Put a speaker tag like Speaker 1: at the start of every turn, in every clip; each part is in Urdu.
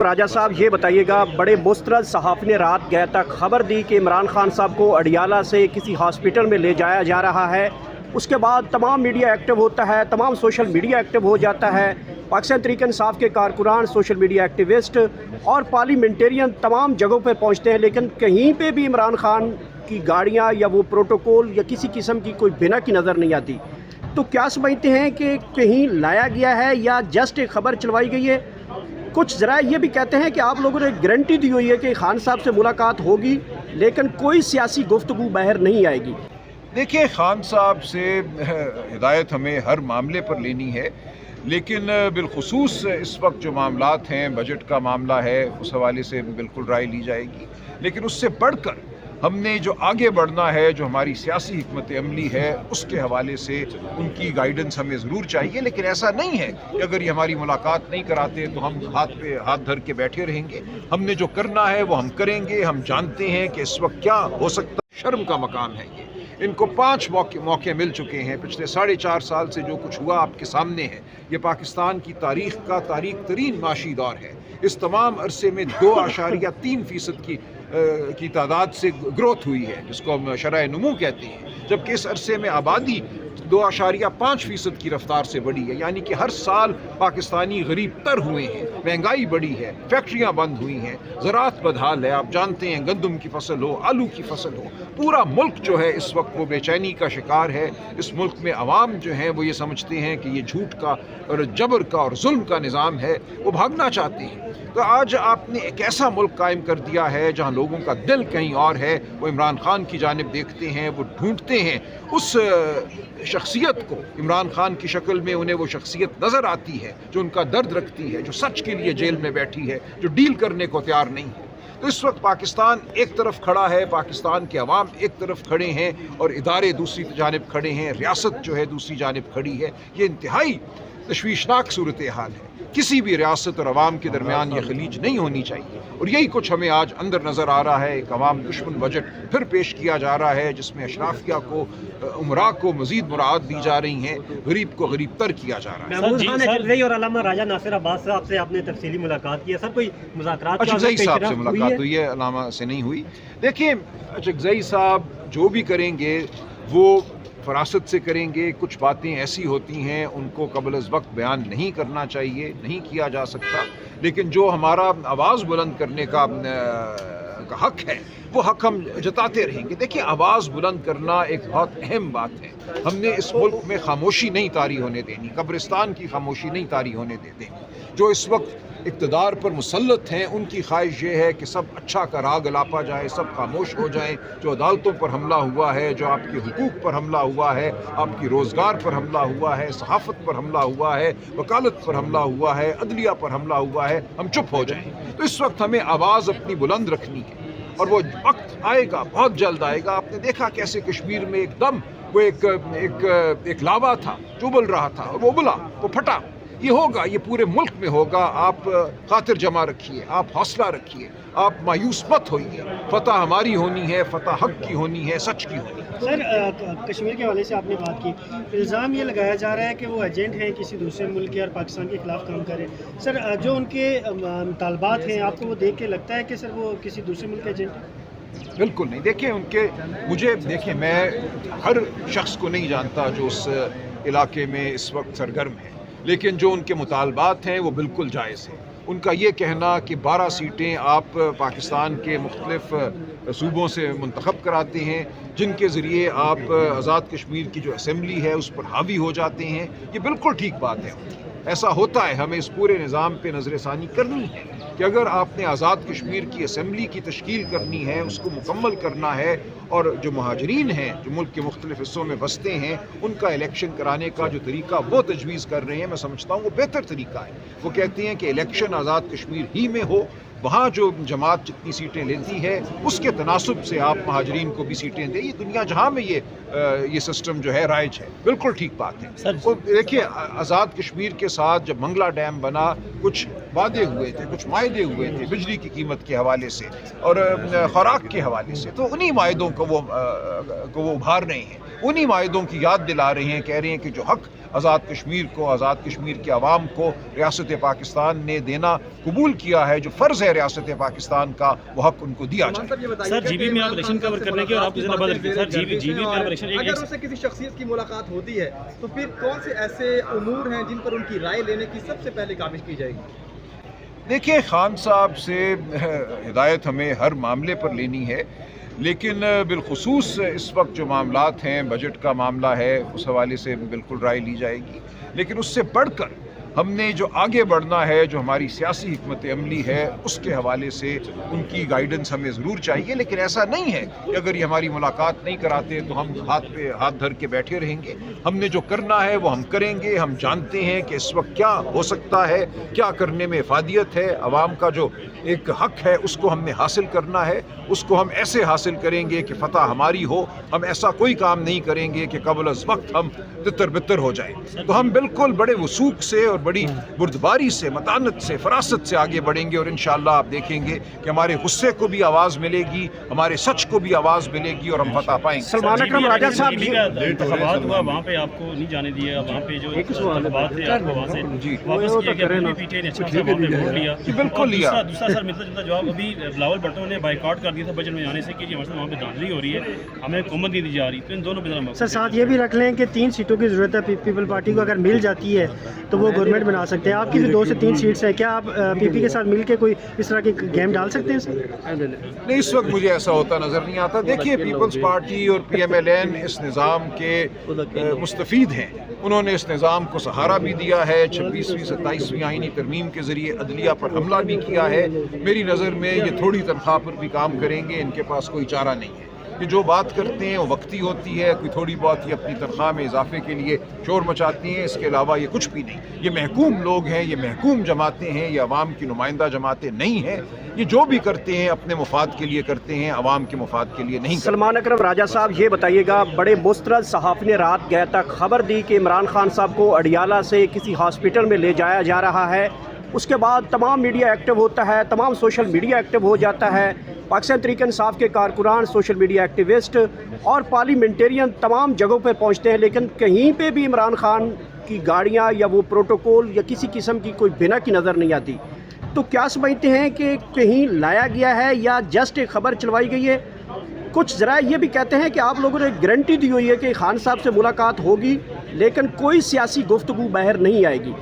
Speaker 1: راجہ صاحب یہ بتائیے گا، بڑے مسترد صحافی نے رات گئے تک خبر دی کہ عمران خان صاحب کو اڈیالہ سے کسی ہاسپٹل میں لے جایا جا رہا ہے۔ اس کے بعد تمام میڈیا ایکٹیو ہوتا ہے، تمام سوشل میڈیا ایکٹیو ہو جاتا ہے، پاکستان تحریک انصاف کے کارکنان، سوشل میڈیا ایکٹیوسٹ اور پارلیمنٹرین تمام جگہوں پہ پہنچتے ہیں، لیکن کہیں پہ بھی عمران خان کی گاڑیاں یا وہ پروٹوکول یا کسی قسم کی کوئی بنا کی نظر نہیں آتی۔ تو کیا سمجھتے ہیں کہ کہیں لایا گیا ہے یا جسٹ ایک خبر چلوائی گئی ہے؟ کچھ ذرائع یہ بھی کہتے ہیں کہ آپ لوگوں نے گارنٹی دی ہوئی ہے کہ خان صاحب سے ملاقات ہوگی، لیکن کوئی سیاسی گفتگو باہر نہیں آئے گی۔
Speaker 2: دیکھیے، خان صاحب سے ہدایت ہمیں ہر معاملے پر لینی ہے، لیکن بالخصوص اس وقت جو معاملات ہیں، بجٹ کا معاملہ ہے، اس حوالے سے بالکل رائے لی جائے گی، لیکن اس سے بڑھ کر ہم نے جو آگے بڑھنا ہے، جو ہماری سیاسی حکمت عملی ہے، اس کے حوالے سے ان کی گائیڈنس ہمیں ضرور چاہیے۔ لیکن ایسا نہیں ہے کہ اگر یہ ہماری ملاقات نہیں کراتے تو ہم ہاتھ پہ ہاتھ دھر کے بیٹھے رہیں گے۔ ہم نے جو کرنا ہے وہ ہم کریں گے۔ ہم جانتے ہیں کہ اس وقت کیا ہو سکتا ہے، شرم کا مقام ہے یہ۔ ان کو 5 موقع مل چکے ہیں، پچھلے 4.5 سال سے جو کچھ ہوا آپ کے سامنے ہے۔ یہ پاکستان کی تاریخ کا تاریخ ترین معاشی دور ہے۔ اس تمام عرصے میں 2.3% کی تعداد سے گروتھ ہوئی ہے، جس کو ہم شرح نمو کہتے ہیں، جبکہ اس عرصے میں آبادی 2.5% کی رفتار سے بڑھی ہے۔ یعنی کہ ہر سال پاکستانی غریب تر ہوئے ہیں، مہنگائی بڑھی ہے، فیکٹریاں بند ہوئی ہیں، زراعت بدحال ہے۔ آپ جانتے ہیں، گندم کی فصل ہو، آلو کی فصل ہو، پورا ملک جو ہے اس وقت وہ بے چینی کا شکار ہے۔ اس ملک میں عوام جو ہیں وہ یہ سمجھتے ہیں کہ یہ جھوٹ کا اور جبر کا اور ظلم کا نظام ہے، وہ بھاگنا چاہتے ہیں۔ تو آج آپ نے ایک ایسا ملک قائم کر دیا ہے جہاں لوگوں کا دل کہیں اور ہے، وہ عمران خان کی جانب دیکھتے ہیں، وہ ڈھونڈتے ہیں اس شخصیت کو۔ عمران خان کی شکل میں انہیں وہ شخصیت نظر آتی ہے جو ان کا درد رکھتی ہے، جو سچ کے لیے جیل میں بیٹھی ہے، جو ڈیل کرنے کو تیار نہیں ہے۔ تو اس وقت پاکستان ایک طرف کھڑا ہے، پاکستان کے عوام ایک طرف کھڑے ہیں اور ادارے دوسری جانب کھڑے ہیں، ریاست جو ہے دوسری جانب کھڑی ہے۔ یہ انتہائی تشویشناک صورتحال ہے۔ کسی بھی ریاست اور عوام کے درمیان یہ خلیج نہیں ہونی چاہیے، اور یہی کچھ ہمیں آج اندر نظر آ رہا ہے۔ ایک عوام دشمن بجٹ پھر پیش کیا جا رہا ہے، جس میں اشرافیہ کو، عمراء کو مزید مراعات دی جا رہی ہیں، غریب کو غریب تر کیا جا رہا ہے۔
Speaker 1: محمود خان اچکزئی اور علامہ راجہ ناصر عباس صاحب سے آپ نے تفصیلی ملاقات کی ہے سر؟ کوئی مذاکرات
Speaker 2: اچکزئی صاحب سے ملاقات ہوئی ہے، علامہ سے نہیں ہوئی۔ دیکھیں، اچکزئی صاحب جو بھی کریں گے وہ فراست سے کریں گے۔ کچھ باتیں ایسی ہوتی ہیں ان کو قبل از وقت بیان نہیں کرنا چاہیے، نہیں کیا جا سکتا، لیکن جو ہمارا آواز بلند کرنے کا حق ہے وہ حق ہم جتاتے رہیں گے۔ دیکھیں، آواز بلند کرنا ایک بہت اہم بات ہے۔ ہم نے اس ملک میں خاموشی نہیں طاری ہونے دینی، قبرستان کی خاموشی نہیں طاری ہونے دینی۔ جو اس وقت اقتدار پر مسلط ہیں ان کی خواہش یہ ہے کہ سب اچھا کا راگ الاپا جائے، سب خاموش ہو جائیں۔ جو عدالتوں پر حملہ ہوا ہے، جو آپ کے حقوق پر حملہ ہوا ہے، آپ کی روزگار پر حملہ ہوا ہے، صحافت پر حملہ ہوا ہے، وکالت پر حملہ ہوا ہے، عدلیہ پر حملہ ہوا ہے، ہم چپ ہو جائیں۔ تو اس وقت ہمیں آواز اپنی بلند رکھنی ہے، اور وہ وقت آئے گا، بہت جلد آئے گا۔ آپ نے دیکھا کیسے کشمیر میں ایک دم وہ ایک لاوا تھا جو ابل رہا تھا، اور وہ ابلا، وہ پھٹا۔ یہ ہوگا، یہ پورے ملک میں ہوگا۔ آپ خاطر جمع رکھیے، آپ حوصلہ رکھیے، آپ مایوس مت ہوئیے۔ فتح ہماری ہونی ہے، فتح حق کی ہونی ہے، سچ کی ہونی ہے۔
Speaker 3: سر، کشمیر کے حوالے سے آپ نے بات کی، الزام یہ لگایا جا رہا ہے کہ وہ ایجنٹ ہیں کسی دوسرے ملک کے اور پاکستان کے خلاف کام کر رہے ہیں۔ سر، جو ان کے مطالبات ہیں، آپ کو وہ دیکھ کے لگتا ہے کہ سر وہ کسی دوسرے ملک کے ایجنٹ ہیں؟
Speaker 2: بالکل نہیں۔ دیکھیں، میں ہر شخص کو نہیں جانتا جو اس علاقے میں اس وقت سرگرم ہے، لیکن جو ان کے مطالبات ہیں وہ بالکل جائز ہیں۔ ان کا یہ کہنا کہ 12 سیٹیں آپ پاکستان کے مختلف صوبوں سے منتخب کراتے ہیں، جن کے ذریعے آپ آزاد کشمیر کی جو اسمبلی ہے اس پر حاوی ہو جاتے ہیں، یہ بالکل ٹھیک بات ہے۔ ایسا ہوتا ہے، ہمیں اس پورے نظام پہ نظر ثانی کرنی ہے کہ اگر آپ نے آزاد کشمیر کی اسمبلی کی تشکیل کرنی ہے، اس کو مکمل کرنا ہے، اور جو مہاجرین ہیں جو ملک کے مختلف حصوں میں بستے ہیں، ان کا الیکشن کرانے کا جو طریقہ وہ تجویز کر رہے ہیں، میں سمجھتا ہوں وہ بہتر طریقہ ہے۔ وہ کہتے ہیں کہ الیکشن آزاد کشمیر ہی میں ہو، وہاں جو جماعت جتنی سیٹیں لیتی ہے اس کے تناسب سے آپ مہاجرین کو بھی سیٹیں دیں۔ یہ دنیا جہاں میں یہ یہ سسٹم جو ہے رائج ہے، بالکل ٹھیک بات ہے۔ اور دیکھیے آزاد کشمیر کے ساتھ جب منگلا ڈیم بنا کچھ وعدے ہوئے تھے، کچھ معاہدے ہوئے تھے بجلی کی قیمت کے حوالے سے اور خوراک کے حوالے سے، تو انہی معاہدوں کو وہ ابھار رہے ہیں، انہی معاہدوں کی یاد دلا رہے ہیں، کہہ رہے ہیں کہ جو حق آزاد کشمیر کو، آزاد کشمیر کے عوام کو ریاست پاکستان نے دینا قبول کیا ہے، جو فرض ہے ریاست پاکستان کا، وہ حق ان کو دیا جائے۔
Speaker 4: سر جی بی میں آپ الیکشن کور کرنے کے اور آپ کسی بات رکھتے ہیں سر، جی بی میں آپ الیکشن
Speaker 5: اگر اس سے کسی شخصیت کی ملاقات ہوتی ہے تو پھر کون سے ایسے امور ہیں جن پر ان کی رائے لینے کی سب سے پہلے کاوش کی جائے گی؟
Speaker 2: دیکھیے خان صاحب سے ہدایت ہمیں ہر معاملے پر لینی ہے، لیکن بالخصوص اس وقت جو معاملات ہیں، بجٹ کا معاملہ ہے، اس حوالے سے بالکل رائے لی جائے گی، لیکن اس سے بڑھ کر ہم نے جو آگے بڑھنا ہے، جو ہماری سیاسی حکمت عملی ہے، اس کے حوالے سے ان کی گائیڈنس ہمیں ضرور چاہیے، لیکن ایسا نہیں ہے کہ اگر یہ ہماری ملاقات نہیں کراتے تو ہم ہاتھ پہ ہاتھ دھر کے بیٹھے رہیں گے۔ ہم نے جو کرنا ہے وہ ہم کریں گے۔ ہم جانتے ہیں کہ اس وقت کیا ہو سکتا ہے، کیا کرنے میں افادیت ہے، عوام کا جو ایک حق ہے اس کو ہم نے حاصل کرنا ہے، اس کو ہم ایسے حاصل کریں گے کہ فتح ہماری ہو۔ ہم ایسا کوئی کام نہیں کریں گے کہ قبل از وقت ہم تتر بتر ہو جائیں۔ تو ہم بالکل بڑے وثوق سے اور بڑی بردباری سے، متانت سے، فراست سے آگے بڑھیں گے، اور انشاءاللہ آپ دیکھیں گے کہ ہمارے غصے کو بھی آواز ملے گی، ہمارے سچ کو بھی آواز ملے گی، اور ہم فتح پائیں گے۔
Speaker 1: سلمان اکرم راجہ صاحب
Speaker 4: جی بی کا انتخابات ہوا، وہاں پہ آپ کو نہیں جانے دیا، وہاں پہ جو انتخابات تھے آپ کو وہاں سے واپس کیا گیا، پی پی ٹی نے اچھا خاصا وہاں پہ ووٹ لیا،
Speaker 2: بالکل لیا۔
Speaker 4: دوسرا سر ملتا جلتا جواب ابھی بلاول بھٹو نے بائیکاٹ کر دیا تھا بجٹ میں جانے سے کہ جی ہمارے وہاں پہ دھاندلی ہو رہی ہے، ہمیں حکومت نہیں دی جا رہی، تو ان دونوں پہ ذرا
Speaker 3: سر ساتھ یہ بھی رکھ لیں کہ 3 سیٹوں کی ضرورت ہے پیپل پارٹی کو، اگر مل جاتی ہے تو وہ گورنمنٹ بنا سکتے ہیں۔ آپ کی بھی 2 سے 3 سیٹس ہیں، کیا آپ پی پی کے ساتھ مل کے کوئی اس طرح کی گیم ڈال سکتے ہیں سر؟
Speaker 2: نہیں، اس وقت مجھے ایسا ہوتا نظر نہیں آتا۔ دیکھیے پیپلز پارٹی اور پی ایم ایل این اس نظام کے مستفید ہیں، انہوں نے اس نظام کو سہارا بھی دیا ہے، 26ویں 27ویں آئینی ترمیم کے ذریعے عدلیہ پر حملہ بھی کیا ہے۔ میری نظر میں یہ تھوڑی تنخواہ پر بھی کام کریں گے، ان کے پاس کوئی چارہ نہیں ہے۔ یہ جو بات کرتے ہیں وہ وقتی ہوتی ہے، کوئی تھوڑی بہت یہ اپنی تنخواہ میں اضافے کے لیے شور مچاتی ہیں، اس کے علاوہ یہ کچھ بھی نہیں۔ یہ محکوم لوگ ہیں، یہ محکوم جماعتیں ہیں، یہ عوام کی نمائندہ جماعتیں نہیں ہیں۔ یہ جو بھی کرتے ہیں اپنے مفاد کے لیے کرتے ہیں، عوام کے مفاد کے لیے نہیں کرتے۔
Speaker 1: سلمان اکرم راجہ صاحب یہ بتائیے گا، بڑے مسترد صحافی نے رات گئے تک خبر دی کہ عمران خان صاحب کو اڈیالہ سے کسی ہاسپٹل میں لے جایا جا رہا ہے، اس کے بعد تمام میڈیا ایکٹیو ہوتا ہے، تمام سوشل میڈیا ایکٹیو ہو جاتا ہے، پاکستان تحریک انصاف کے کارکنان، سوشل میڈیا ایکٹیوسٹ اور پارلیمنٹرین تمام جگہوں پہ پہنچتے ہیں، لیکن کہیں پہ بھی عمران خان کی گاڑیاں یا وہ پروٹوکول یا کسی قسم کی کوئی بنا کی نظر نہیں آتی۔ تو کیا سمجھتے ہیں کہ کہیں لایا گیا ہے یا جسٹ ایک خبر چلوائی گئی ہے؟ کچھ ذرائع یہ بھی کہتے ہیں کہ آپ لوگوں نے گارنٹی دی ہوئی ہے کہ خان صاحب سے ملاقات ہوگی، لیکن کوئی سیاسی گفتگو باہر نہیں آئے گی۔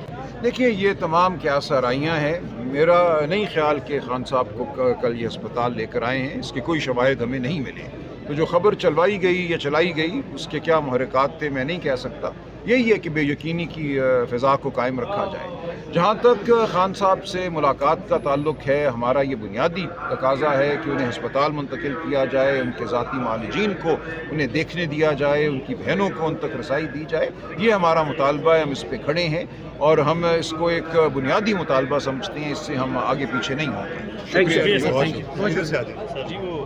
Speaker 2: دیکھیے یہ تمام کیا سرائیاں ہیں، میرا نہیں خیال کہ خان صاحب کو کل یہ اسپتال لے کر آئے ہیں، اس کے کوئی شواہد ہمیں نہیں ملے۔ تو جو خبر چلوائی گئی یا چلائی گئی اس کے کیا محرکات تھے میں نہیں کہہ سکتا۔ یہی ہے کہ بے یقینی کی فضا کو قائم رکھا جائے۔ جہاں تک خان صاحب سے ملاقات کا تعلق ہے، ہمارا یہ بنیادی تقاضا ہے کہ انہیں ہسپتال منتقل کیا جائے، ان کے ذاتی معالجین کو انہیں دیکھنے دیا جائے، ان کی بہنوں کو ان تک رسائی دی جائے۔ یہ ہمارا مطالبہ ہے، ہم اس پہ کھڑے ہیں اور ہم اس کو ایک بنیادی مطالبہ سمجھتے ہیں، اس سے ہم آگے پیچھے نہیں ہوں گے۔
Speaker 4: شکریہ سر، تھینک یو سر جی وہ